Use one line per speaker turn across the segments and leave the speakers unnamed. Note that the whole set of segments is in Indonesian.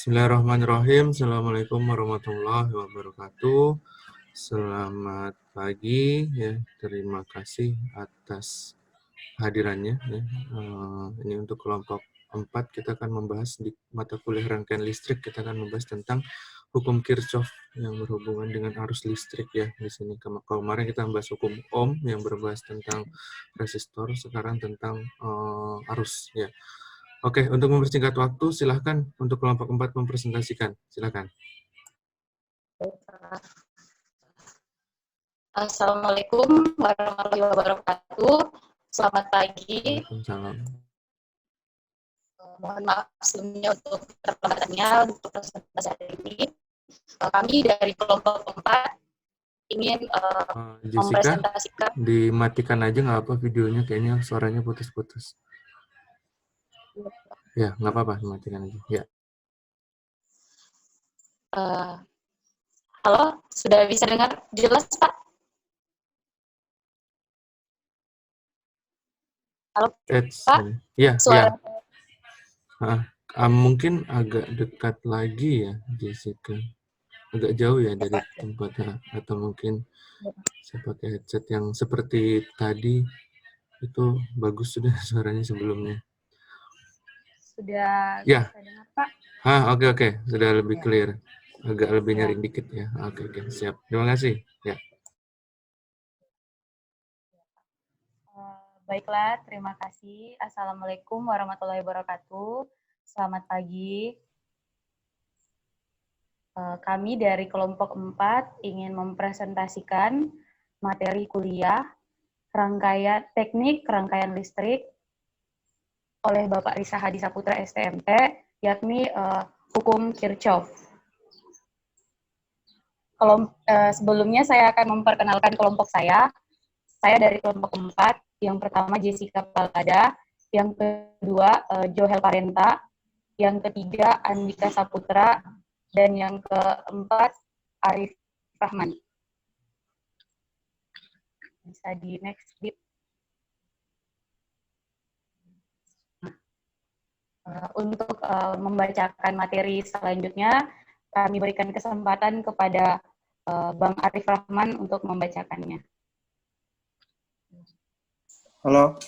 Bismillahirrahmanirrahim. Assalamualaikum warahmatullahi wabarakatuh. Selamat pagi ya. Terima kasih atas hadirannya ya. Ini untuk kelompok 4 kita akan membahas di mata kuliah rangkaian listrik, kita akan membahas tentang hukum Kirchhoff yang berhubungan dengan arus listrik ya. Di sini kemarin kita membahas hukum Ohm yang berbahas tentang resistor, sekarang tentang arus ya. Oke, untuk mempersingkat waktu, silahkan untuk kelompok 4 mempresentasikan. Silahkan.
Assalamualaikum warahmatullahi wabarakatuh. Selamat pagi.
Waalaikumsalam.
Mohon maaf sebelumnya untuk keterlambatannya untuk presentasi hari ini. Kami dari kelompok 4 ingin
Jessica,
mempresentasikan.
dimatikan aja nggak apa videonya, kayaknya suaranya putus-putus. Ya, nggak apa-apa, dimatikan aja. Ya.
Halo, sudah bisa dengar jelas, Pak? Halo, Pak?
Ya,
suara.
mungkin agak dekat lagi ya, Jessica. Agak jauh ya dari tempatnya, atau mungkin saya pakai headset yang seperti tadi itu bagus sudah suaranya sebelumnya.
Sudah
Ya.
bisa dengar, Pak?
Oke. Sudah lebih clear. Agak lebih nyaring dikit ya. Oke, siap. Terima kasih. Ya.
Baiklah, terima kasih. Assalamualaikum warahmatullahi wabarakatuh. Selamat pagi. Kami dari kelompok 4 ingin mempresentasikan materi kuliah teknik rangkaian listrik oleh Bapak Risa Hadi Saputra STMT, yakni hukum Kirchhoff. Sebelumnya saya akan memperkenalkan kelompok saya. Saya dari kelompok 4, yang pertama Jessica Palada, yang kedua Johel Parenta, yang ketiga Andika Saputra, dan yang keempat Arif Rahman. Bisa di next slide. Untuk membacakan materi selanjutnya, kami berikan kesempatan kepada Bang Arif Rahman untuk membacakannya.
Halo.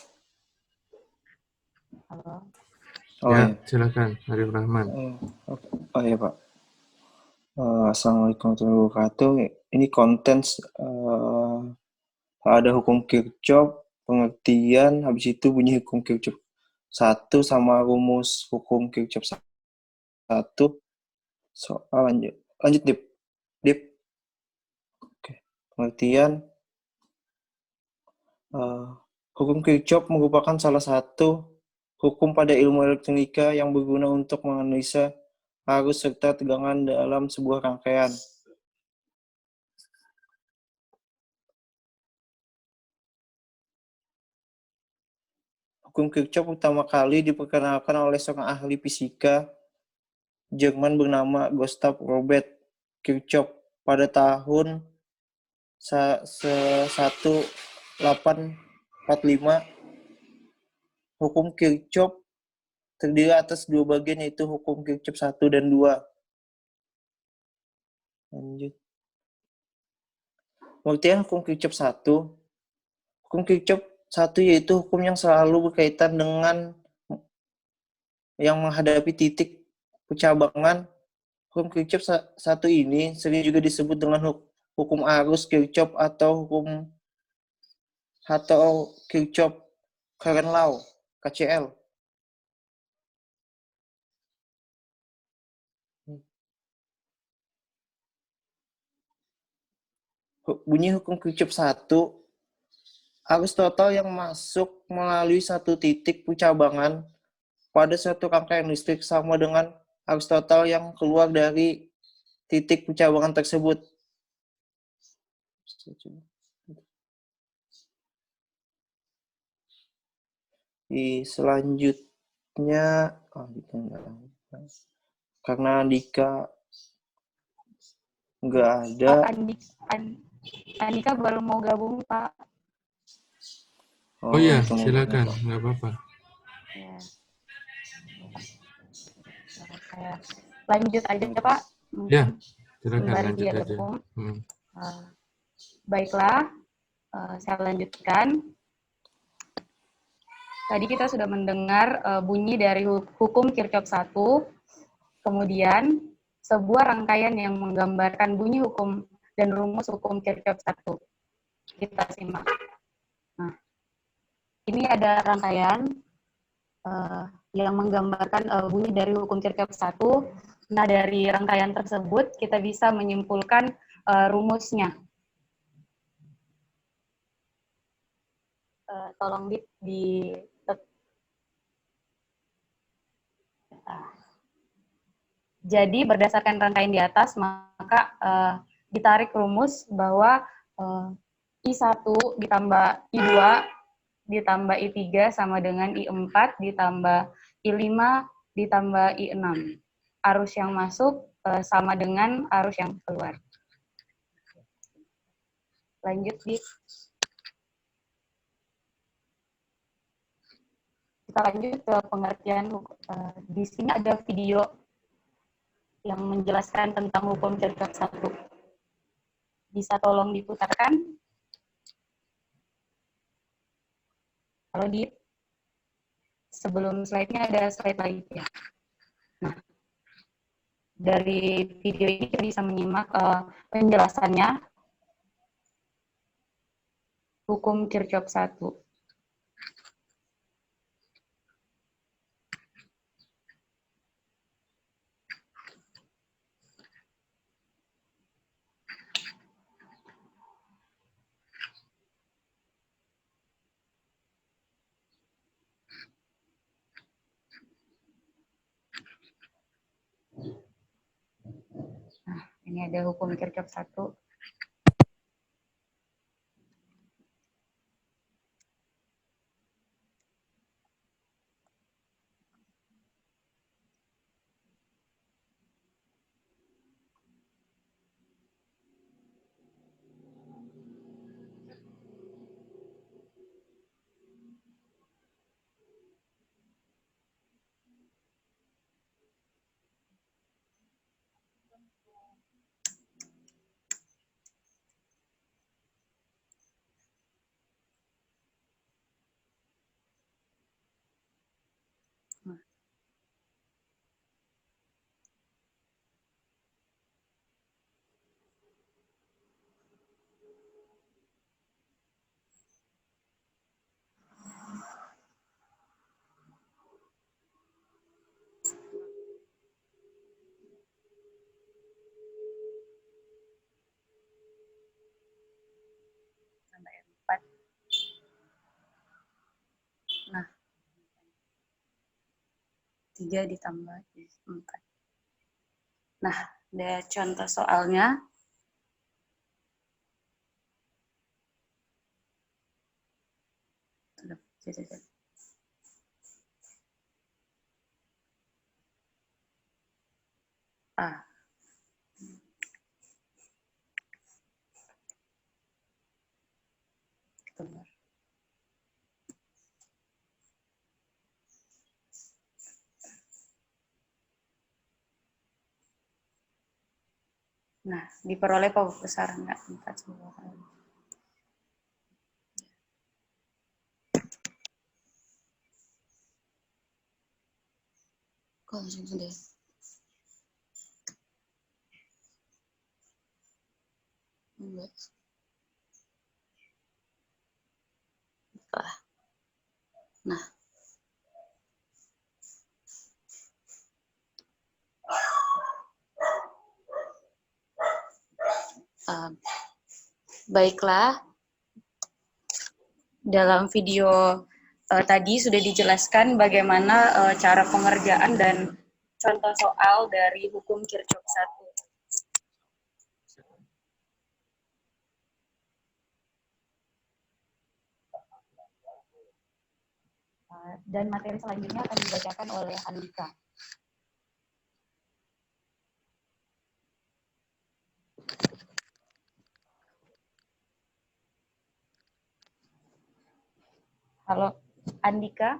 Halo.
Ya, silakan Arif Rahman.
Oh ya Pak. Assalamualaikum warahmatullahi wabarakatuh. Ini konten ada hukum Kirchhoff, pengertian, habis itu bunyi hukum Kirchhoff 1 sama rumus hukum Kirchhoff 1. Soal lanjut Dip. Oke. Pengertian hukum Kirchhoff merupakan salah satu hukum pada ilmu elektronika yang berguna untuk menganalisa arus serta tegangan dalam sebuah rangkaian. Hukum Kirchhoff pertama kali diperkenalkan oleh seorang ahli fisika Jerman bernama Gustav Robert Kirchhoff pada tahun 1845. Hukum Kirchhoff terdiri atas 2 bagian, yaitu hukum Kirchhoff 1 dan 2. Lanjut. Pengertian hukum Kirchhoff 1. Hukum Kirchhoff 1 yaitu hukum yang selalu berkaitan dengan yang menghadapi titik percabangan. Hukum Kirchhoff 1 ini sering juga disebut dengan hukum arus Kirchhoff atau Kirchhoff Current Law, KCL. Bunyi hukum Kirchhoff 1, arus total yang masuk melalui satu titik percabangan pada suatu rangkaian listrik sama dengan arus total yang keluar dari titik percabangan tersebut. Selanjutnya, karena Andika nggak ada.
Andika baru mau gabung, Pak.
Oh iya, silakan, nggak apa-apa.
Ya. Saya lanjut aja Pak.
Ya,
Mungkin
silakan
sembari
lanjut
dia
aja.
gabung. Baiklah, saya lanjutkan. Tadi kita sudah mendengar bunyi dari hukum Kirchhoff 1, kemudian sebuah rangkaian yang menggambarkan bunyi hukum dan rumus hukum Kirchhoff 1. Kita simak. Nah, ini ada rangkaian yang menggambarkan bunyi dari hukum Kirchhoff 1. Nah, dari rangkaian tersebut kita bisa menyimpulkan rumusnya. Tolong di Jadi berdasarkan rangkaian di atas, maka ditarik rumus bahwa I1 ditambah I2 ditambah I3 sama dengan I4 ditambah I5 ditambah I6. Arus yang masuk sama dengan arus yang keluar. Lanjut, Di. Kita lanjut ke pengertian. Di sini ada video yang menjelaskan tentang hukum Kirchhoff 1. Bisa tolong diputarkan? Kalau di sebelum slide-nya ada slide lagi ya. Nah, dari video ini kita bisa menyimak penjelasannya hukum Kirchhoff 1. Nah, ini ada hukum Kirchhoff 1. Sampai 4. Nah, 3 ditambah 4. Nah, ada contoh soalnya. Ah. Nah, diperoleh Pak besar enggak 4 sebuah kali. Kok langsung sudah? Enggak. Nah. Baiklah. Dalam video tadi sudah dijelaskan bagaimana cara pengerjaan dan contoh soal dari hukum Kirchhoff 1. Dan materi selanjutnya akan dibacakan oleh Andika. Halo, Andika.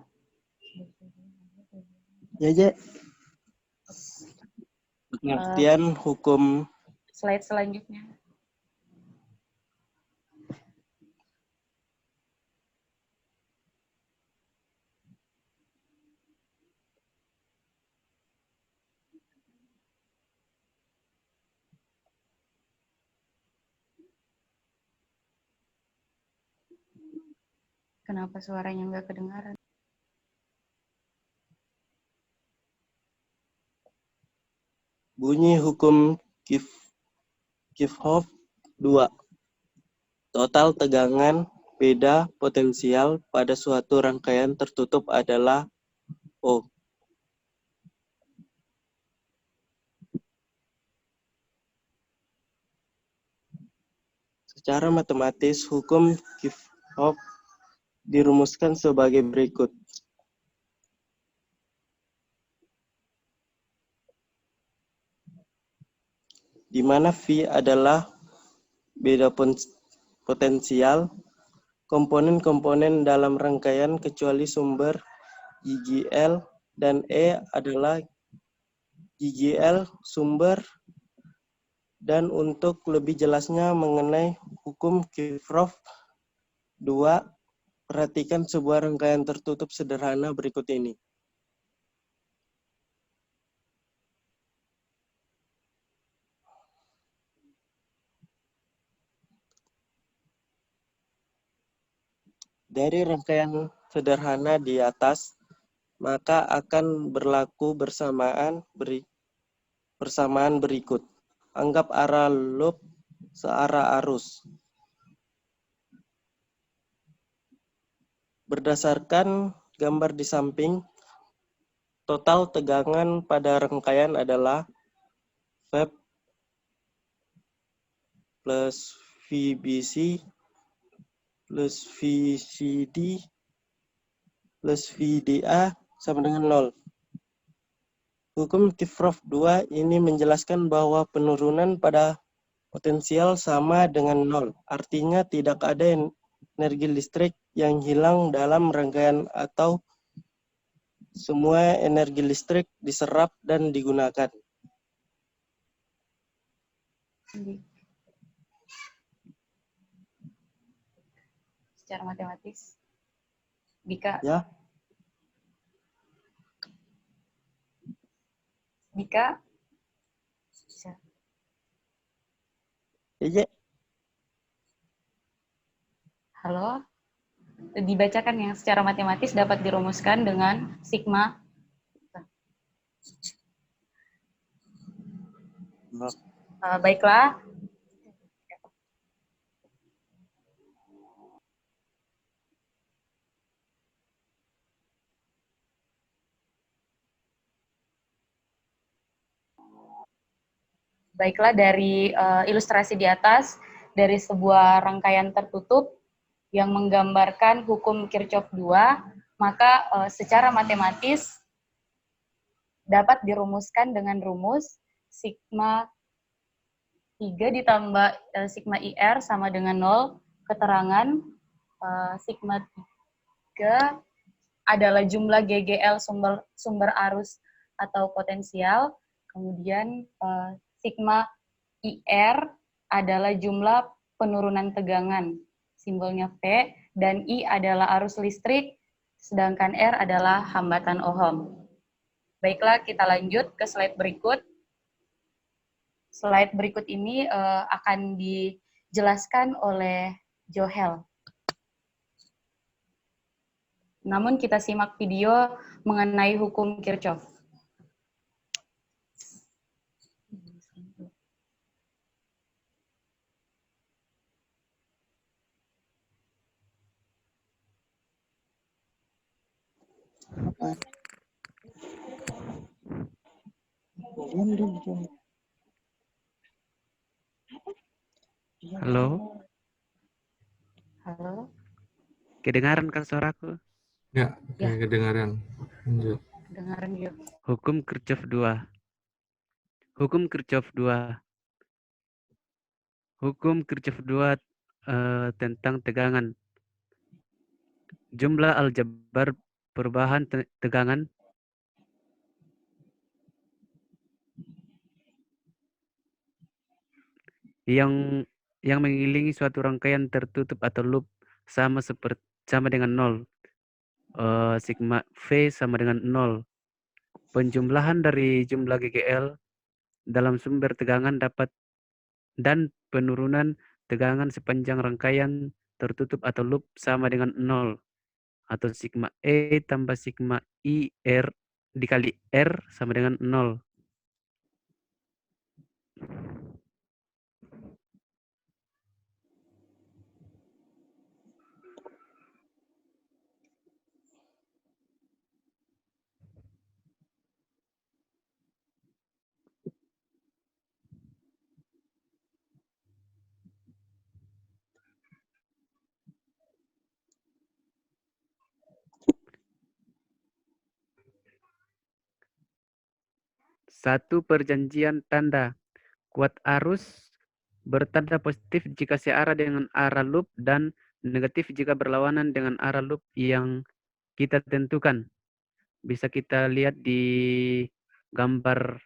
Ya, Je. Pengertian hukum
Slide selanjutnya. Kenapa suaranya nggak kedengaran?
bunyi hukum Kirchhoff 2. Total tegangan beda potensial pada suatu rangkaian tertutup adalah O. Secara matematis, hukum Kirchhoff dirumuskan sebagai berikut. Di mana V adalah beda potensial komponen-komponen dalam rangkaian kecuali sumber GGL dan E adalah GGL sumber. Dan untuk lebih jelasnya mengenai hukum Kirchhoff 2, perhatikan sebuah rangkaian tertutup sederhana berikut ini. Dari rangkaian sederhana di atas, maka akan berlaku bersamaan berikut. Anggap arah loop searah arus. Berdasarkan gambar di samping, total tegangan pada rangkaian adalah VEB plus VBC plus VCD plus VDA sama dengan 0. Hukum Kirchhoff 2 ini menjelaskan bahwa penurunan pada potensial sama dengan 0. Artinya tidak ada energi listrik yang hilang dalam rangkaian atau semua energi listrik diserap dan digunakan.
Secara matematis. Dika.
Ya.
Dika.
Iya.
Halo. Dibacakan yang secara matematis dapat dirumuskan dengan sigma. Baiklah. Baiklah, dari ilustrasi di atas, dari sebuah rangkaian tertutup yang menggambarkan hukum Kirchhoff 2, maka secara matematis dapat dirumuskan dengan rumus sigma 3 ditambah sigma IR sama dengan 0. Keterangan sigma 3 adalah jumlah GGL sumber arus atau potensial, kemudian sigma IR adalah jumlah penurunan tegangan, simbolnya V, dan I adalah arus listrik, sedangkan R adalah hambatan Ohm. Baiklah, kita lanjut ke slide berikut. Slide berikut ini akan dijelaskan oleh Johel. Namun kita simak video mengenai hukum Kirchhoff.
Halo,
Halo.
kedengaran kan suaraku?
Ya,
Ya.
kedengaran. Lanjut.
Dengaran yuk.
Hukum Kirchhoff 2. Hukum Kirchhoff 2. Hukum Kirchhoff 2 tentang tegangan. Jumlah aljabar perubahan tegangan yang mengelilingi suatu rangkaian tertutup atau loop sama dengan 0. Sigma V sama dengan 0. Penjumlahan dari jumlah GGL dalam sumber tegangan dan penurunan tegangan sepanjang rangkaian tertutup atau loop sama dengan 0. Atau sigma E tambah sigma I R dikali R sama dengan 0. Satu perjanjian tanda. Kuat arus bertanda positif jika searah dengan arah loop dan negatif jika berlawanan dengan arah loop yang kita tentukan. Bisa kita lihat di gambar.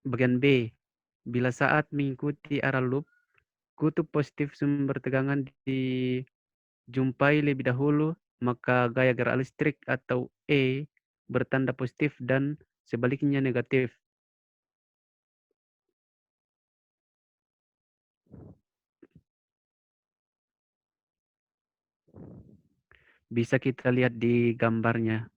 Bagian B. Bila saat mengikuti arah loop, kutub positif sumber tegangan dijumpai lebih dahulu, maka gaya gerak listrik atau E bertanda positif dan sebaliknya negatif. Bisa kita lihat di gambarnya.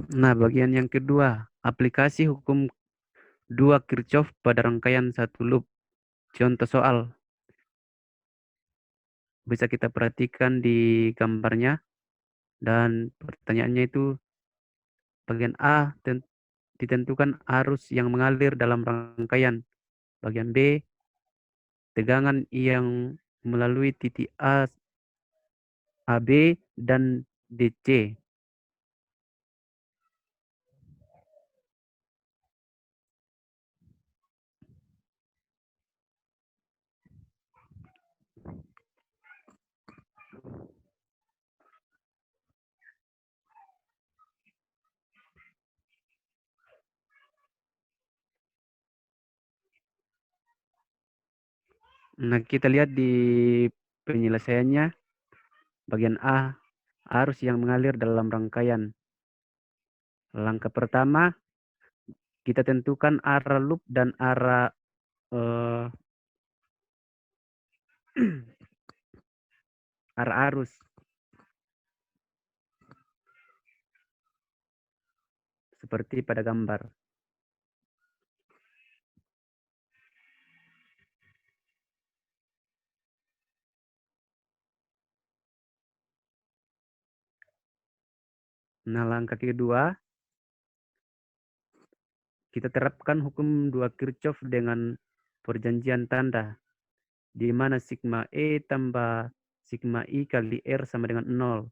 Nah, bagian yang kedua, aplikasi hukum 2 Kirchhoff pada rangkaian satu loop. Contoh soal. Bisa kita perhatikan di gambarnya. Dan pertanyaannya itu, bagian A, ditentukan arus yang mengalir dalam rangkaian. Bagian B, tegangan yang melalui titik A, AB, dan DC. Nah, kita lihat di penyelesaiannya, bagian A, arus yang mengalir dalam rangkaian. Langkah pertama, kita tentukan arah loop dan arah arah arus. Seperti pada gambar. Nah, langkah kedua, kita terapkan hukum 2 Kirchhoff dengan perjanjian tanda, di mana sigma E tambah sigma I kali R sama dengan 0.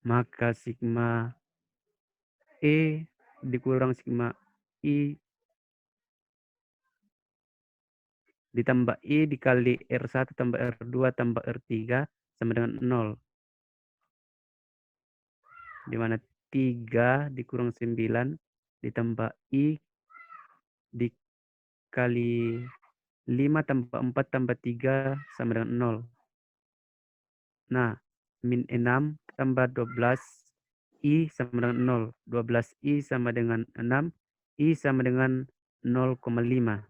Maka sigma E dikurang sigma I ditambah I dikali R1 tambah R2 tambah R3 sama dengan 0. Di mana 3 dikurang 9 ditambah I dikali 5 tambah 4 tambah 3 sama dengan 0. Nah, min 6 tambah 12 I sama dengan 0. 12 I sama dengan 6. I sama dengan 0,5.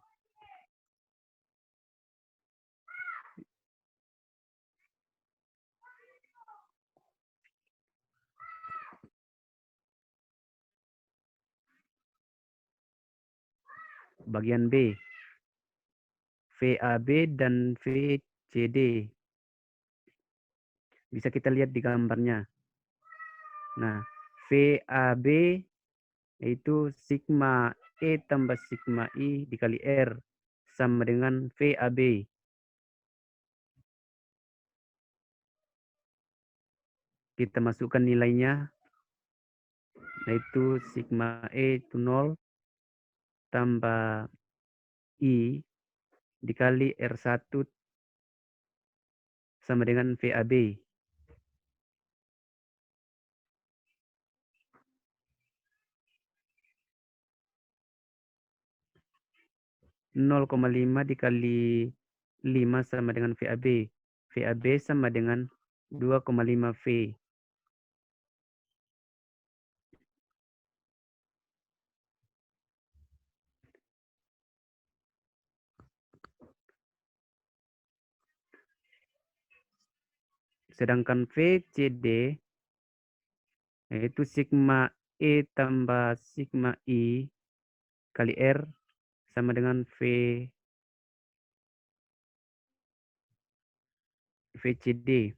Bagian B. VAB dan VCD. Bisa kita lihat di gambarnya. Nah, VAB yaitu sigma E tambah sigma I dikali R sama dengan VAB. Kita masukkan nilainya, yaitu sigma E itu 0 tambah I dikali R1 sama dengan VAB. 0,5 dikali 5 sama dengan VAB. VAB sama dengan 2,5 V. Sedangkan VCD yaitu sigma E tambah sigma I kali R sama dengan VCD.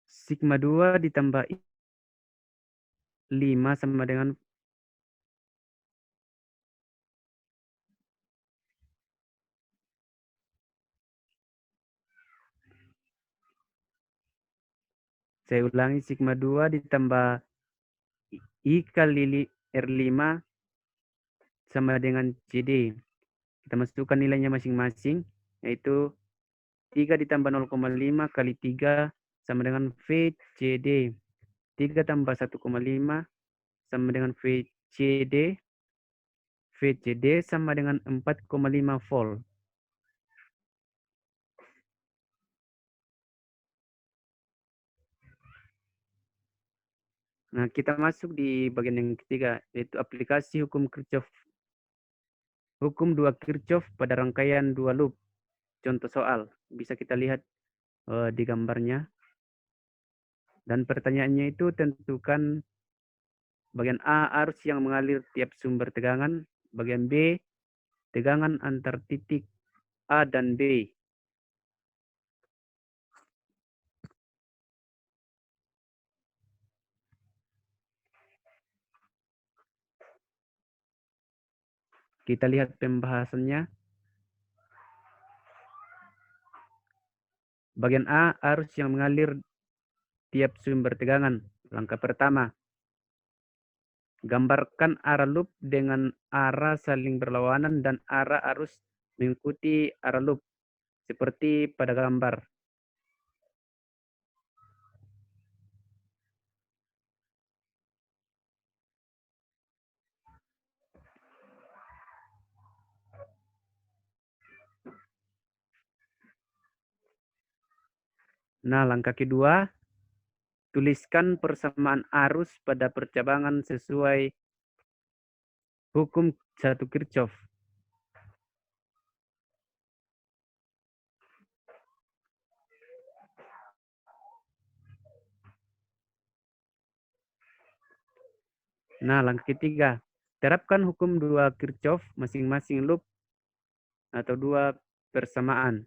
Sigma 2 ditambah 5 sama dengan saya ulangi, sigma 2 ditambah I kali R5 sama dengan CD. Kita masukkan nilainya masing-masing, yaitu 3 ditambah 0,5 kali 3 sama dengan VCD. 3 tambah 1,5 sama dengan VCD. VCD sama dengan 4,5 volt. Nah, kita masuk di bagian yang ketiga, yaitu aplikasi hukum Kirchhoff. Hukum 2 Kirchhoff pada rangkaian 2 loop. Contoh soal, bisa kita lihat di gambarnya. Dan pertanyaannya itu tentukan bagian A, arus yang mengalir tiap sumber tegangan. Bagian B, tegangan antar titik A dan B. Kita lihat pembahasannya. Bagian A, arus yang mengalir tiap sumber tegangan. Langkah pertama, gambarkan arah loop dengan arah saling berlawanan dan arah arus mengikuti arah loop, seperti pada gambar. Nah, langkah kedua, tuliskan persamaan arus pada percabangan sesuai hukum 1 Kirchhoff. Nah, langkah ketiga, terapkan hukum 2 Kirchhoff masing-masing loop atau 2 persamaan.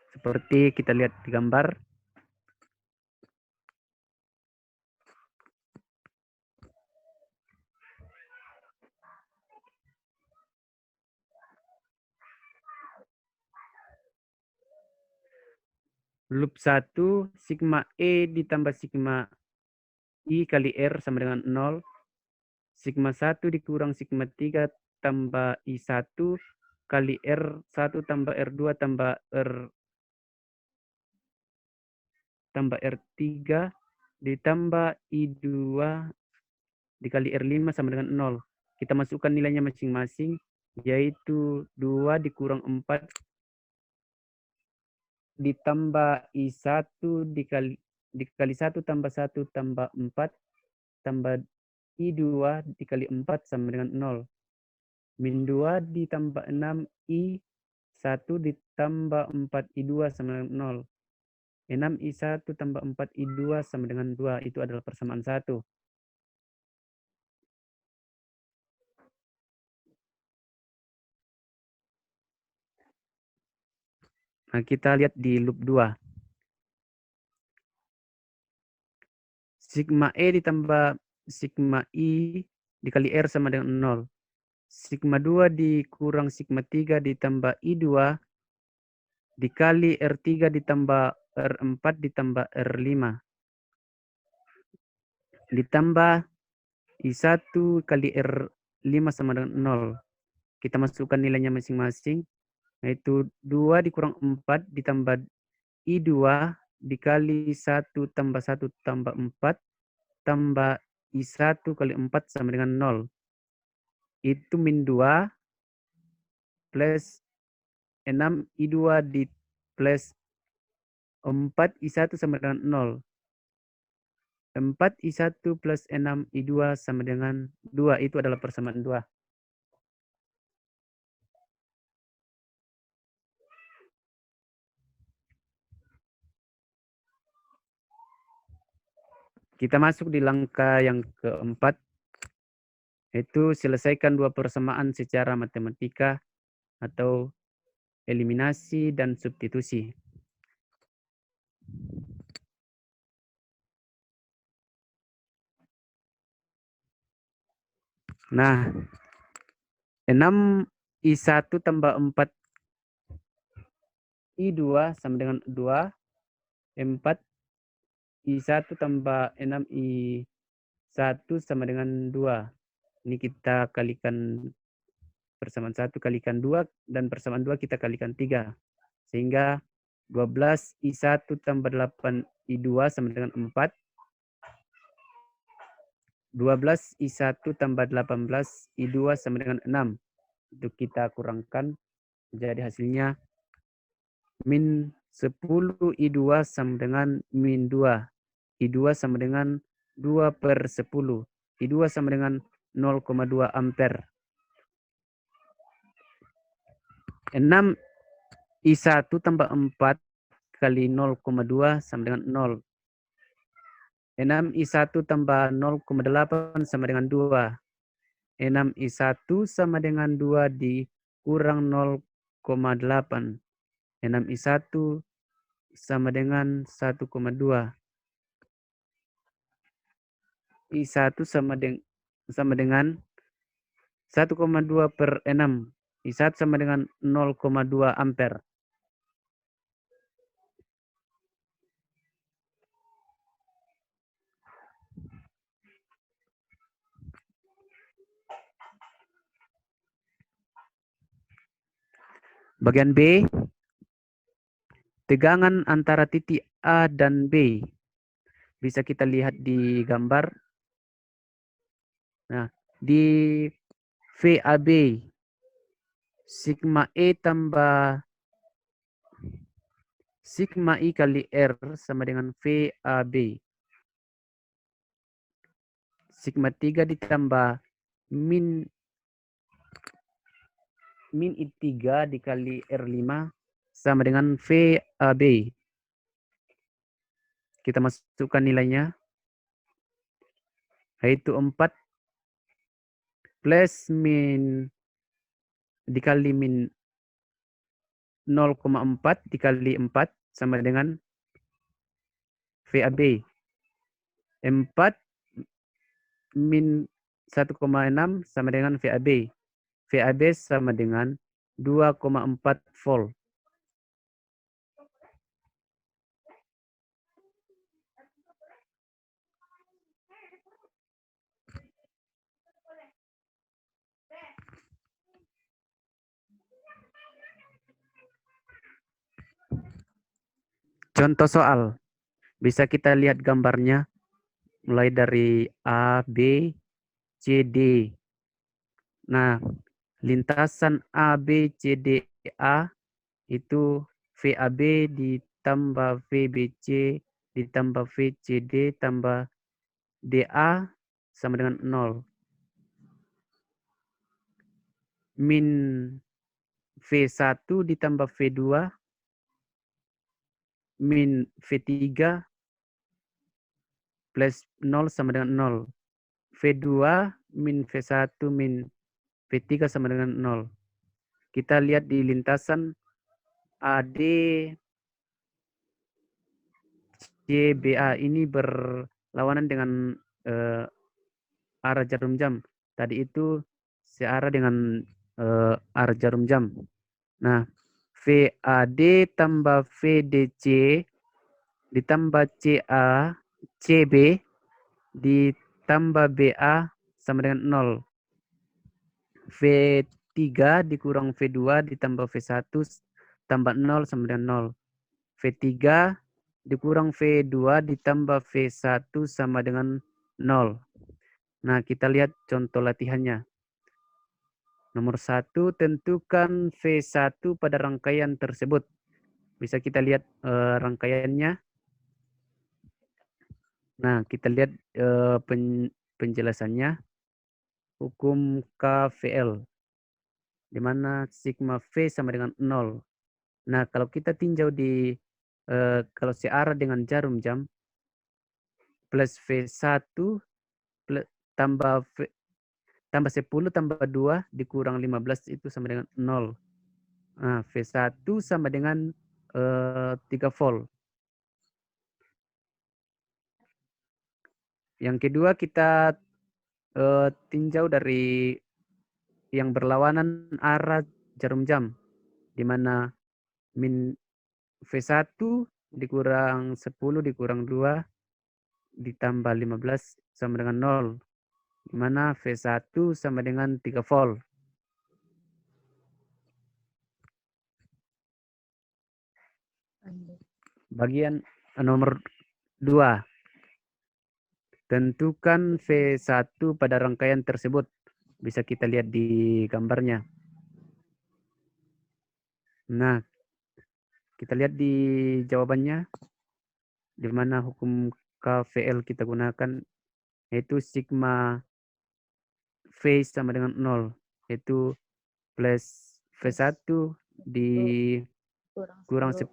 Seperti kita lihat di gambar. Loop 1, sigma E ditambah sigma I kali R sama dengan 0. Sigma 1 dikurang sigma 3 tambah I1 kali R1 tambah R2 tambah R3 ditambah I2 dikali R5 sama dengan 0. Kita masukkan nilainya masing-masing, yaitu 2 dikurang 4 ditambah I1 dikali 1 tambah 1 tambah 4 tambah I2 dikali 4 sama dengan 0. Min 2 ditambah 6 I1 ditambah 4 I2 sama dengan 0. 6 I1 tambah 4 I2 sama dengan 2. Itu adalah persamaan 1. Nah, kita lihat di loop 2. Sigma E ditambah sigma I dikali R sama dengan 0. Sigma 2 dikurang sigma 3 ditambah I2 dikali R3 ditambah R4 ditambah R5. Ditambah I1 kali R5 sama dengan 0. Kita masukkan nilainya masing-masing, yaitu 2 dikurang 4 ditambah I2 dikali 1 tambah 1 tambah 4 tambah I1 kali 4 sama dengan 0. Itu min 2 plus 6 I2 di plus 4 I1 sama dengan 0. 4 I1 plus 6 I2 sama dengan 2. Itu adalah persamaan 2. Kita masuk di langkah yang keempat, yaitu selesaikan 2 persamaan secara matematika atau eliminasi dan substitusi. Nah, 6 I1 tambah 4 I2 sama dengan 2. 4 I1 tambah 6 I1 sama dengan 2. Ini kita kalikan persamaan 1 kalikan 2 dan persamaan 2 kita kalikan 3. Sehingga 12 I1 tambah 8 I2 sama dengan 4. 12 I1 tambah 18 I2 sama dengan 6. Itu kita kurangkan, jadi hasilnya min 10 I2 sama dengan min 2. I2 sama dengan 2 per 10. I2 sama dengan 0,2 ampere. 6 I1 tambah 4 kali 0,2 sama dengan 0. 6 I1 tambah 0,8 sama dengan 2. 6 I1 sama dengan 2 dikurang 0,8. 6 I1 sama dengan 1,2. I1 sama dengan 1,2 per 6. I1 sama dengan 0,2 ampere. Bagian B, tegangan antara titik A dan B. Bisa kita lihat di gambar. Nah, di VAB, sigma E tambah Sigma I kali R sama dengan VAB. Sigma 3 ditambah min I3 dikali R5 sama dengan VAB. Kita masukkan nilainya. Yaitu 4 plus min dikali min 0,4 dikali 4 sama dengan VAB. 4 min 1,6 sama dengan VAB. VAB sama dengan 2,4 volt. Contoh soal. Bisa kita lihat gambarnya. Mulai dari A, B, C, D. Nah, lintasan A, B, C, D, A itu VAB ditambah VBC ditambah VCD tambah DA sama dengan 0. Min V1 ditambah V2 min V3 plus 0 sama dengan 0. V2 min V1 min V3 sama dengan 0. Kita lihat di lintasan AD CBA ini berlawanan dengan arah jarum jam. Tadi itu searah dengan arah jarum jam. Nah, VAD tambah VDC ditambah CB ditambah BA sama dengan 0. V3 dikurang V2 ditambah V1 tambah 0 sama dengan 0. V3 dikurang V2 ditambah V1 sama dengan 0. Nah, kita lihat contoh latihannya. Nomor 1, tentukan V1 pada rangkaian tersebut. Bisa kita lihat rangkaiannya. Nah, kita lihat penjelasannya. Hukum KVL. Di mana sigma V sama dengan 0. Nah, kalau kita tinjau di, kalau searah dengan jarum jam, plus V1 plus, tambah 10 tambah 2 dikurang 15 itu sama dengan 0. Nah, V1 sama dengan 3 volt. Yang kedua kita tinjau dari yang berlawanan arah jarum jam. Di mana min V1 dikurang 10 dikurang 2 ditambah 15 sama dengan 0. Di mana V1 sama dengan 3 volt. Bagian nomor 2. Tentukan V1 pada rangkaian tersebut. Bisa kita lihat di gambarnya. Nah, kita lihat di jawabannya. Di mana hukum KVL kita gunakan. Yaitu sigma V sama dengan 0. Yaitu plus V1 dikurang 10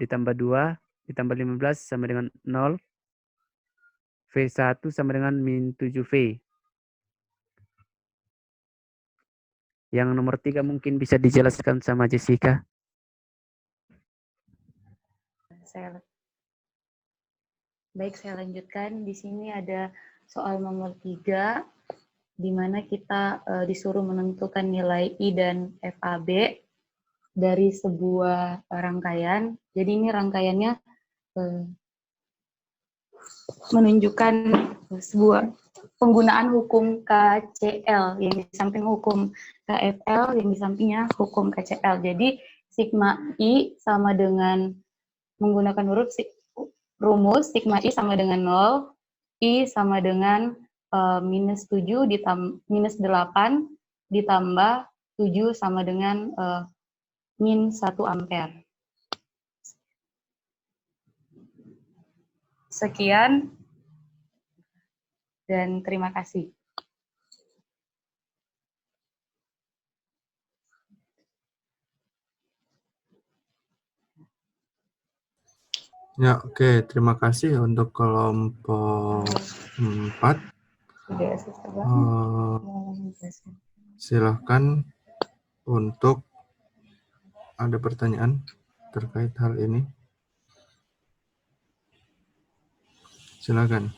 ditambah 2 ditambah 15 sama dengan 0. V1 sama dengan min 7V. Yang nomor 3 mungkin bisa dijelaskan sama Jessica.
Baik, saya lanjutkan. Di sini ada soal nomor 3, di mana kita disuruh menentukan nilai I dan FAB dari sebuah rangkaian. Jadi ini rangkaiannya menunjukkan sebuah penggunaan hukum KCL, yang di samping hukum KFL, yang di sampingnya hukum KCL. Jadi sigma I sama dengan menggunakan rumus sigma I sama dengan 0, I sama dengan minus 7 minus 8 ditambah 7 sama dengan min 1 ampere. Sekian dan terima kasih.
Ya, oke. Terima kasih untuk kelompok 4. Silahkan untuk ada pertanyaan terkait hal ini. Silakan.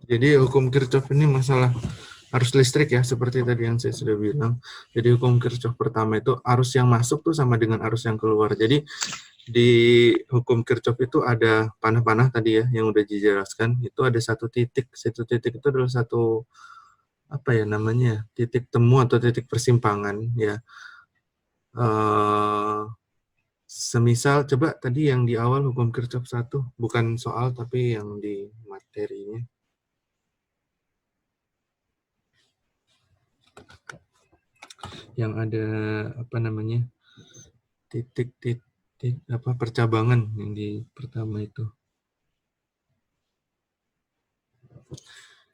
Jadi hukum Kirchhoff ini masalah arus listrik ya, seperti tadi yang saya sudah bilang. Jadi hukum Kirchhoff pertama itu arus yang masuk tuh sama dengan arus yang keluar. Jadi di hukum Kirchhoff itu ada panah-panah tadi ya, yang udah dijelaskan. Itu ada satu titik. Satu titik itu adalah satu, apa ya namanya, titik temu atau titik persimpangan ya. Semisal, coba tadi yang di awal hukum Kirchhoff 1, bukan soal tapi yang di materinya. Yang ada apa namanya, titik-titik apa percabangan yang di pertama itu.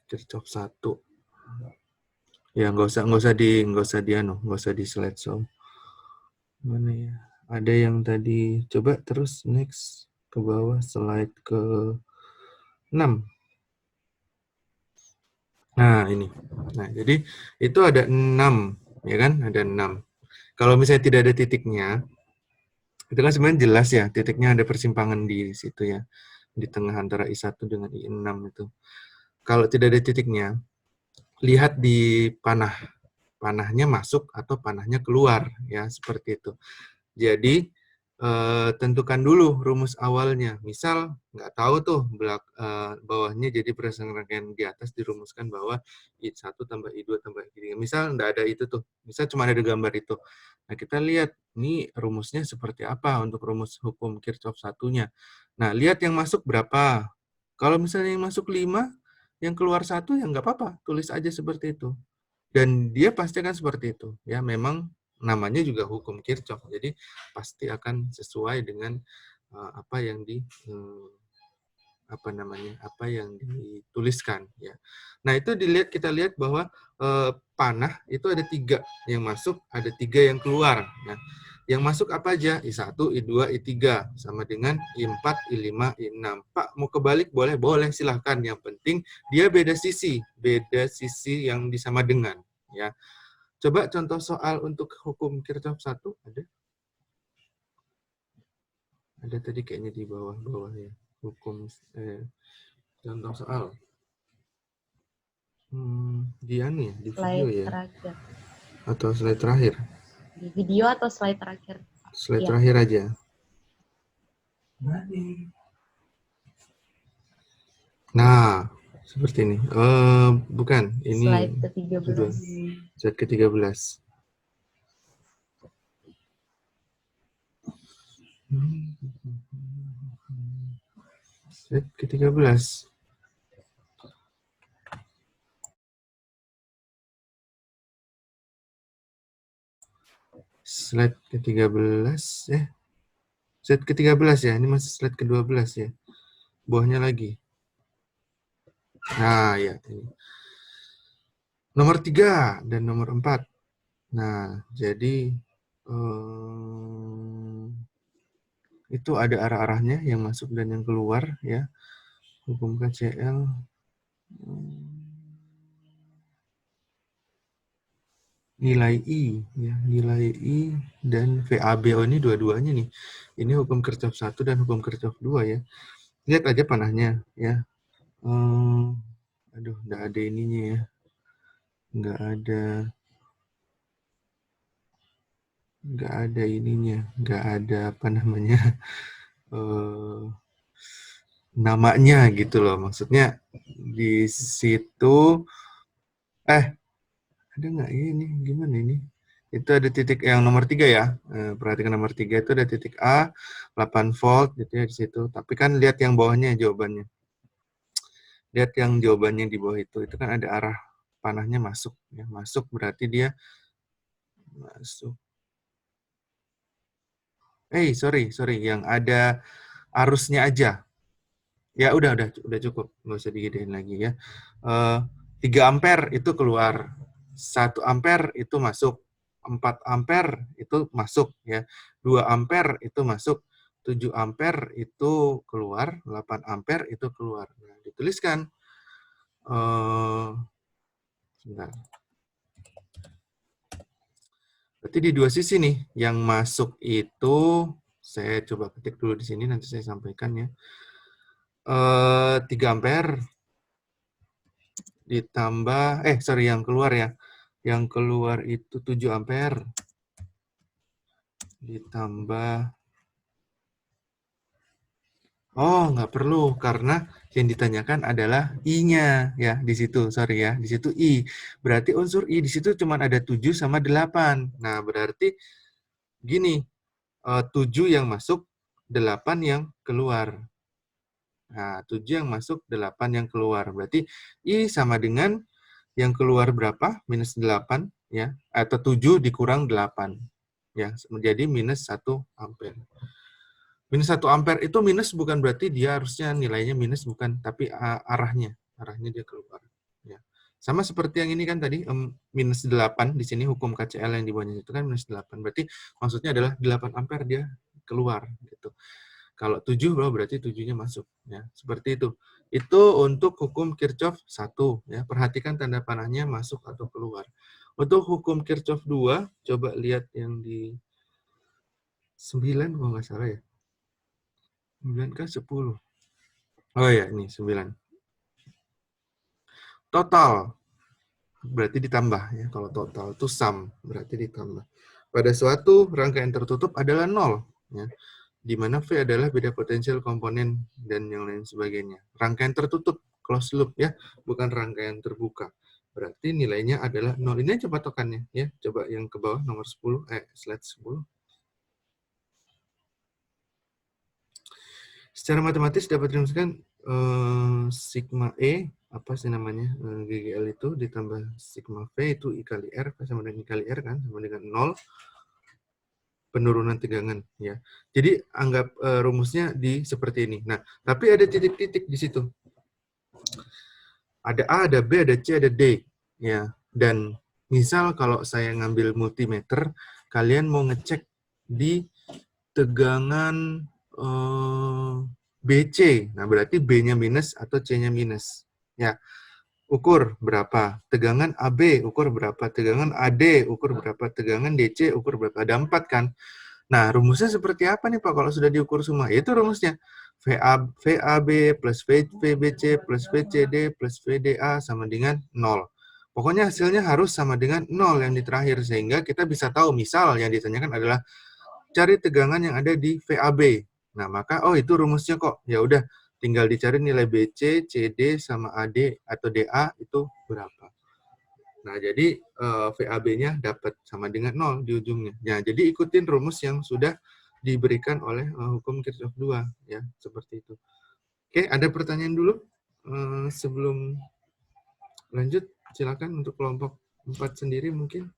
Kirchhoff 1. Ya nggak usah di slideshow. Mana ya? Ada yang tadi, coba terus next ke bawah, slide ke 6. Nah, ini. Nah, jadi itu ada 6, ya kan? Ada 6. Kalau misalnya tidak ada titiknya, itu kan sebenarnya jelas ya, titiknya ada persimpangan di situ ya, di tengah antara I1 dengan I6 itu. Kalau tidak ada titiknya, lihat di panah. Panahnya masuk atau panahnya keluar, ya, seperti itu. Jadi, tentukan dulu rumus awalnya. Misal, nggak tahu tuh bawahnya, jadi berdasarkan rangkaian di atas dirumuskan bahwa I1 tambah I2 tambah I3. Misal, nggak ada itu tuh. Misal cuma ada gambar itu. Nah, kita lihat, ini rumusnya seperti apa untuk rumus hukum Kirchhoff satunya. Nah, lihat yang masuk berapa. Kalau misalnya yang masuk 5, yang keluar 1, ya nggak apa-apa. Tulis aja seperti itu. Dan dia pasti akan seperti itu. Ya, memang namanya juga hukum Kirchhoff. Jadi pasti akan sesuai dengan apa yang dituliskan ya. Nah, itu kita lihat bahwa panah itu ada 3 yang masuk, ada 3 yang keluar. Nah, yang masuk apa aja? I1, I2, I3 sama dengan I4, I5, I6. Pak, mau kebalik boleh? Boleh, silahkan. Yang penting dia beda sisi yang disama dengan ya. Coba contoh soal untuk hukum Kirchhoff 1 ada? Ada tadi kayaknya di bawah ya. Hukum contoh soal. Di anu ya, di video ya.
Terakhir.
Atau slide terakhir?
Di video atau slide terakhir?
Slide
Ya.
terakhir aja. Nah, seperti ini. Bukan, ini
Slide ke-13.
Slide ke-13. Slide ke-13. Slide ke-13 slide ke-13 ya, ini masih slide ke-12 ya. Bawahnya lagi. Nah, ya ini. Nomor 3 dan nomor 4. Nah, jadi itu ada arah-arahnya yang masuk dan yang keluar ya. Hukum KCL. Nilai I ya, nilai I dan VABO ini dua-duanya nih. Ini hukum Kirchhoff 1 dan hukum Kirchhoff 2 ya. Lihat aja panahnya ya. Aduh, nggak ada ininya ya. Nggak ada ininya, nggak ada apa namanya, namanya gitu loh. Maksudnya di situ, ada nggak ini, gimana ini? Itu ada titik yang nomor 3 ya. Perhatikan nomor 3 itu ada titik A, 8 volt gitu ya di situ. Tapi kan lihat yang bawahnya jawabannya. Lihat yang jawabannya di bawah itu kan ada arah panahnya masuk. Ya. Masuk berarti dia masuk. sorry, yang ada arusnya aja. Ya udah cukup, nggak usah digedein lagi ya. 3 ampere itu keluar, 1 ampere itu masuk, 4 ampere itu masuk ya, 2 ampere itu masuk, 7 ampere itu keluar, 8 ampere itu keluar. Nah, dituliskan, sebentar. Berarti di dua sisi nih, yang masuk itu, saya coba ketik dulu di sini, nanti saya sampaikan ya. 3 ampere ditambah, yang keluar ya. Yang keluar itu 7 ampere ditambah, nggak perlu, karena yang ditanyakan adalah I-nya ya, di situ, sorry ya, di situ I. Berarti unsur I di situ cuma ada 7 sama 8. Nah, berarti gini, 7 yang masuk, 8 yang keluar. Nah, 7 yang masuk, 8 yang keluar. Berarti I sama dengan yang keluar berapa? Minus 8, ya. Atau 7 dikurang 8. Ya, menjadi minus 1 ampere. Minus 1 ampere itu minus bukan berarti dia harusnya nilainya minus, bukan. Tapi arahnya dia keluar. Ya. Sama seperti yang ini kan tadi, minus 8. Di sini hukum KCL yang di bawahnya itu kan minus 8. Berarti maksudnya adalah 8 ampere dia keluar. Gitu. Kalau 7 berarti 7-nya masuk. Ya, seperti itu. Itu untuk hukum Kirchhoff 1. Ya. Perhatikan tanda panahnya masuk atau keluar. Untuk hukum Kirchhoff 2, coba lihat yang di 9, kalau nggak salah ya. 9 kah 10? Oh ya, ini 9. Total, berarti ditambah. Ya. Kalau total itu sum, berarti ditambah. Pada suatu rangkaian tertutup adalah 0. Ya. Di mana V adalah beda potensial komponen dan yang lain sebagainya. Rangkaian tertutup, closed loop ya, bukan rangkaian terbuka. Berarti nilainya adalah 0. Ini aja patokannya ya. Coba yang ke bawah nomor 10, slide 10. Secara matematis dapat dirumuskan sigma E, apa sih namanya, GGL itu ditambah sigma V itu I kali R, sama dengan I kali R kan, sama dengan 0. Penurunan tegangan ya. Jadi anggap rumusnya seperti ini. Nah, tapi ada titik-titik di situ. Ada A, ada B, ada C, ada D ya. Dan misal kalau saya ngambil multimeter, kalian mau ngecek di tegangan BC. Nah, berarti B-nya minus atau C-nya minus. Ya. Ukur berapa? Tegangan AB ukur berapa? Tegangan AD ukur berapa? Tegangan DC ukur berapa? Ada 4 kan? Nah, rumusnya seperti apa nih Pak kalau sudah diukur semua? Itu rumusnya. VAB plus VBC plus VCD plus VDA sama dengan 0. Pokoknya hasilnya harus sama dengan 0 yang di terakhir. Sehingga kita bisa tahu, misal yang ditanyakan adalah cari tegangan yang ada di VAB. Nah, maka, itu rumusnya kok. Ya udah, tinggal dicari nilai BC, CD, sama AD atau DA itu berapa. Nah, jadi VAB-nya dapat sama dengan 0 di ujungnya. Ya, jadi ikutin rumus yang sudah diberikan oleh hukum Kirchhoff 2 ya, seperti itu. Oke, ada pertanyaan dulu sebelum lanjut. Silakan untuk kelompok 4 sendiri mungkin.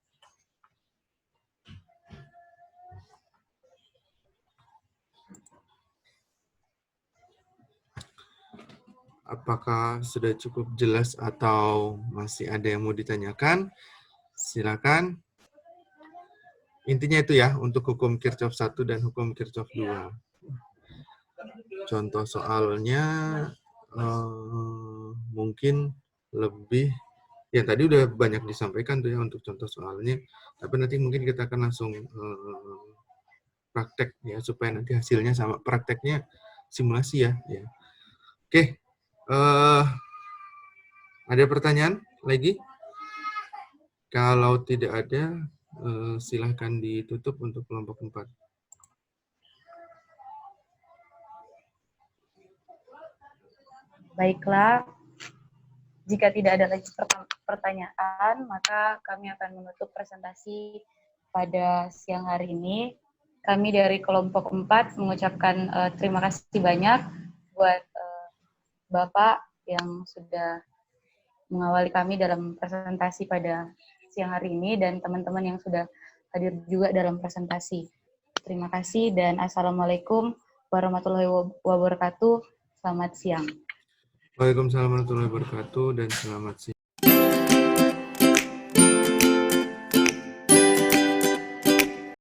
Apakah sudah cukup jelas atau masih ada yang mau ditanyakan? Silakan. Intinya itu ya, untuk hukum Kirchhoff 1 dan hukum Kirchhoff 2. Contoh soalnya mungkin lebih, ya tadi udah banyak disampaikan tuh ya untuk contoh soalnya, tapi nanti mungkin kita akan langsung praktek ya, supaya nanti hasilnya sama, prakteknya simulasi ya. Oke, ada pertanyaan lagi? Kalau tidak ada, silahkan ditutup untuk kelompok 4.
Baiklah, jika tidak ada lagi pertanyaan, maka kami akan menutup presentasi pada siang hari ini. Kami dari kelompok 4 mengucapkan terima kasih banyak buat Bapak yang sudah mengawali kami dalam presentasi pada siang hari ini, dan teman-teman yang sudah hadir juga dalam presentasi. Terima kasih dan Assalamualaikum warahmatullahi wabarakatuh. Selamat siang.
Waalaikumsalam warahmatullahi wabarakatuh dan selamat siang.